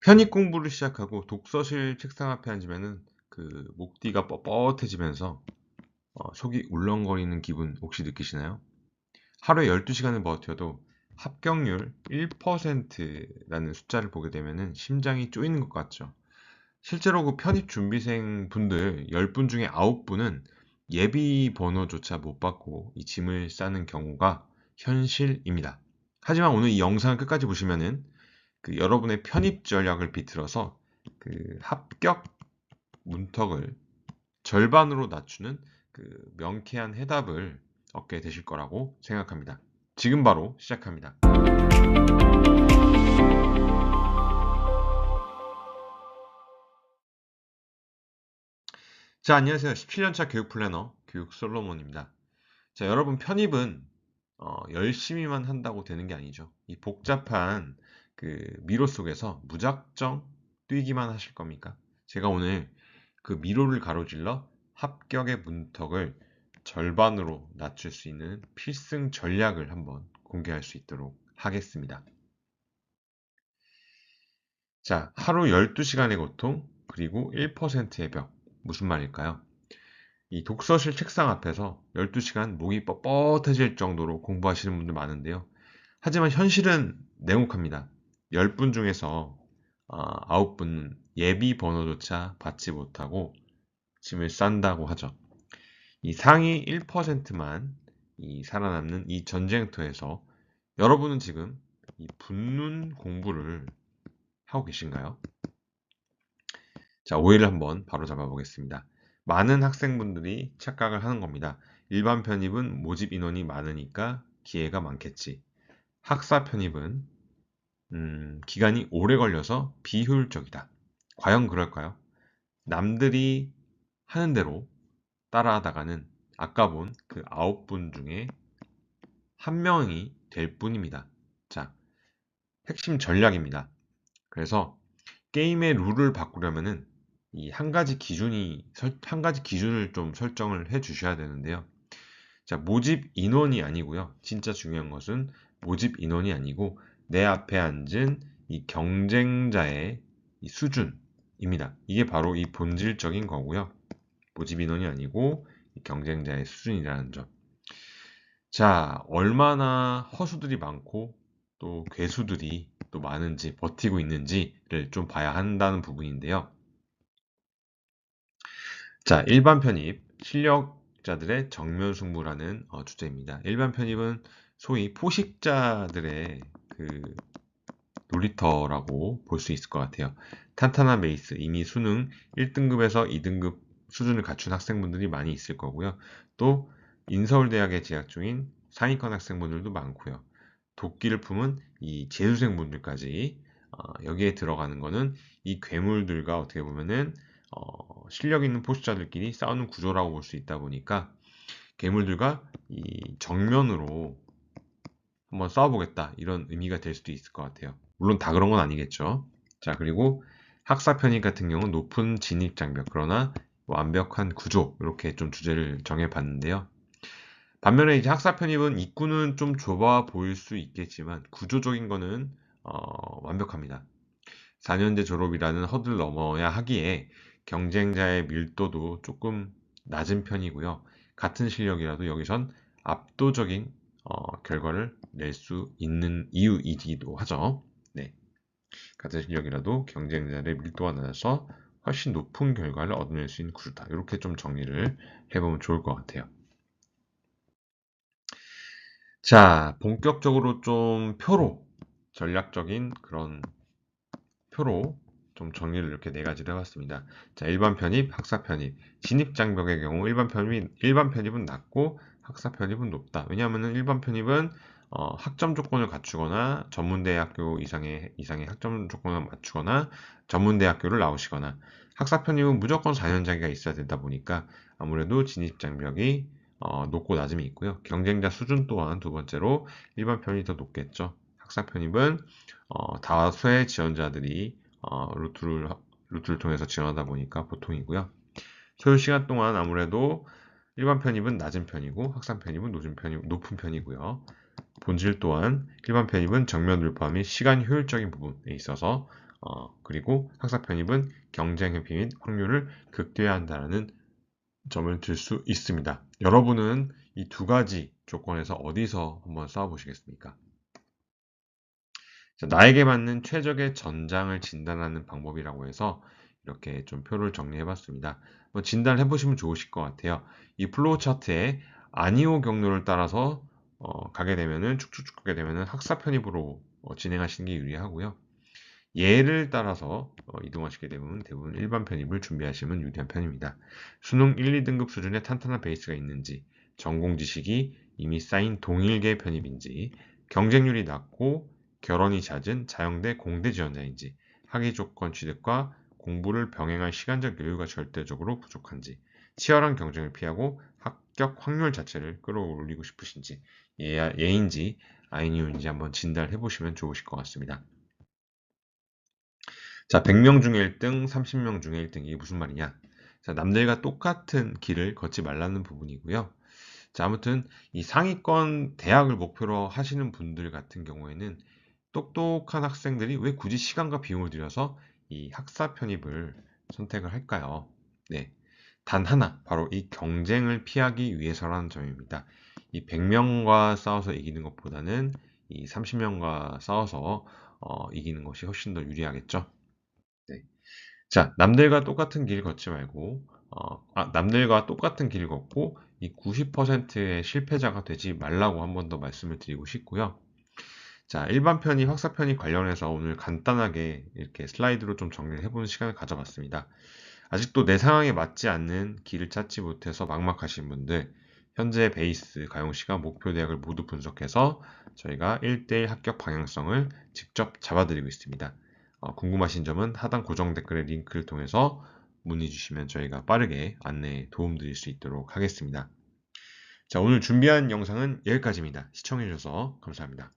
편입 공부를 시작하고 독서실 책상 앞에 앉으면은 그 목뒤가 뻣뻣해지면서 속이 울렁거리는 기분 혹시 느끼시나요? 하루에 12시간을 버텨도 합격률 1%라는 숫자를 보게 되면은 심장이 쪼이는 것 같죠. 실제로 그 편입 준비생 분들 10분 중에 9분은 예비 번호조차 못 받고 이 짐을 싸는 경우가 현실입니다. 하지만 오늘 이 영상을 끝까지 보시면은 그 여러분의 편입 전략을 비틀어서 그 합격 문턱을 절반으로 낮추는 그 명쾌한 해답을 얻게 되실 거라고 생각합니다. 지금 바로 시작합니다. 자, 안녕하세요. 17년차 교육 플래너 교육 솔로몬입니다. 자, 여러분 편입은 열심히만 한다고 되는 게 아니죠. 이 복잡한 그 미로 속에서 무작정 뛰기만 하실 겁니까? 제가 오늘 그 미로를 가로질러 합격의 문턱을 절반으로 낮출 수 있는 필승 전략을 한번 공개할 수 있도록 하겠습니다. 자, 하루 12시간의 고통, 그리고 1%의 벽. 무슨 말일까요? 이 독서실 책상 앞에서 12시간 목이 뻣뻣해질 정도로 공부하시는 분들 많은데요. 하지만 현실은 냉혹합니다. 10분 중에서 9분은 예비 번호조차 받지 못하고 짐을 싼다고 하죠. 이 상위 1%만 이 살아남는 이 전쟁터에서 여러분은 지금 이 붙는 공부를 하고 계신가요? 자, 오해를 한번 바로잡아 보겠습니다. 많은 학생분들이 착각을 하는 겁니다. 일반 편입은 모집 인원이 많으니까 기회가 많겠지. 학사 편입은 기간이 오래 걸려서 비효율적이다. 과연 그럴까요? 남들이 하는 대로 따라하다가는 아까 본 그 9분 중에 한 명이 될 뿐입니다. 자, 핵심 전략입니다. 그래서 게임의 룰을 바꾸려면은 이 한 가지 기준을 좀 설정을 해 주셔야 되는데요. 자, 모집 인원이 아니고요. 진짜 중요한 것은 모집 인원이 아니고 내 앞에 앉은 이 경쟁자의 이 수준입니다. 이게 바로 이 본질적인 거고요. 모집 인원이 아니고 이 경쟁자의 수준이라는 점. 자, 얼마나 허수들이 많고 또 괴수들이 또 많은지 버티고 있는지를 좀 봐야 한다는 부분인데요. 자, 일반 편입, 실력자들의 정면 승부라는 주제입니다. 일반 편입은 소위 포식자들의 그 놀이터라고 볼 수 있을 것 같아요. 탄탄한 베이스, 이미 수능 1등급에서 2등급 수준을 갖춘 학생분들이 많이 있을 거고요. 또 인서울대학에 재학 중인 상위권 학생분들도 많고요. 도끼를 품은 이 재수생분들까지 여기에 들어가는 거는 이 괴물들과 어떻게 보면은 실력 있는 포식자들끼리 싸우는 구조라고 볼 수 있다 보니까 괴물들과 이 정면으로 한번 싸워보겠다 이런 의미가 될 수도 있을 것 같아요. 물론 다 그런 건 아니겠죠. 자, 그리고 학사 편입 같은 경우는 높은 진입 장벽 그러나 완벽한 구조 이렇게 좀 주제를 정해봤는데요. 반면에 이제 학사 편입은 입구는 좀 좁아 보일 수 있겠지만 구조적인 거는 완벽합니다. 4년제 졸업이라는 허들 넘어야 하기에 경쟁자의 밀도도 조금 낮은 편이고요. 같은 실력이라도 여기선 압도적인 결과를 낼 수 있는 이유이기도 하죠. 네. 같은 실력이라도 경쟁자의 밀도가 낮아서 훨씬 높은 결과를 얻어낼 수 있는 구조다. 이렇게 좀 정리를 해보면 좋을 것 같아요. 자, 본격적으로 좀 전략적인 그런 표로 좀 정리를 이렇게 네 가지로 해봤습니다. 자, 일반 편입, 학사 편입. 진입 장벽의 경우 일반 편입은 낮고 학사 편입은 높다. 왜냐하면 일반 편입은 학점 조건을 갖추거나 전문대학교 이상의 학점 조건을 맞추거나 전문대학교를 나오시거나 학사 편입은 무조건 4년제가 있어야 되다 보니까 아무래도 진입 장벽이 높고 낮음이 있고요. 경쟁자 수준 또한 두 번째로 일반 편입이 더 높겠죠. 학사 편입은 다수의 지원자들이 루트를 통해서 지원하다 보니까 보통이고요. 소요 시간 동안 아무래도 일반 편입은 낮은 편이고 학산 편입은 높은 편이고요. 본질 또한 일반 편입은 정면 돌파 및 시간 효율적인 부분에 있어서 그리고 학사 편입은 경쟁 회피 및 확률을 극대화한다는 점을 들 수 있습니다. 여러분은 이 두 가지 조건에서 어디서 한번 싸워보시겠습니까? 자, 나에게 맞는 최적의 전장을 진단하는 방법이라고 해서 이렇게 좀 표를 정리해봤습니다. 진단을 해보시면 좋으실 것 같아요. 이 플로우 차트에 아니오 경로를 따라서 가게 되면은 쭉쭉쭉 가게 되면은 학사 편입으로 진행하시는 게 유리하고요. 예를 따라서 이동하시게 되면 대부분 일반 편입을 준비하시면 유리한 편입니다. 수능 1, 2등급 수준의 탄탄한 베이스가 있는지, 전공 지식이 이미 쌓인 동일계 편입인지, 경쟁률이 낮고 결혼이 잦은 자영대 공대 지원자인지, 학위 조건 취득과 공부를 병행할 시간적 여유가 절대적으로 부족한지, 치열한 경쟁을 피하고 합격 확률 자체를 끌어올리고 싶으신지, 예인지 아이니오인지 한번 진단해 보시면 좋으실 것 같습니다. 자, 100명 중에 1등, 30명 중에 1등. 이게 무슨 말이냐? 자, 남들과 똑같은 길을 걷지 말라는 부분이고요. 자, 아무튼 이 상위권 대학을 목표로 하시는 분들 같은 경우에는 똑똑한 학생들이 왜 굳이 시간과 비용을 들여서 이 학사 편입을 선택을 할까요? 네. 단 하나, 바로 이 경쟁을 피하기 위해서라는 점입니다. 이 100명과 싸워서 이기는 것보다는 이 30명과 싸워서 이기는 것이 훨씬 더 유리하겠죠? 네. 자, 남들과 똑같은 길 걷지 말고, 남들과 똑같은 길 걷고, 이 90%의 실패자가 되지 말라고 한 번 더 말씀을 드리고 싶고요. 자, 일반 편입, 학사 편입 관련해서 오늘 간단하게 이렇게 슬라이드로 좀 정리를 해보는 시간을 가져봤습니다. 아직도 내 상황에 맞지 않는 길을 찾지 못해서 막막하신 분들, 현재 베이스, 가용시가 목표 대학을 모두 분석해서 저희가 1대1 합격 방향성을 직접 잡아드리고 있습니다. 궁금하신 점은 하단 고정 댓글의 링크를 통해서 문의 주시면 저희가 빠르게 안내에 도움드릴 수 있도록 하겠습니다. 자, 오늘 준비한 영상은 여기까지입니다. 시청해주셔서 감사합니다.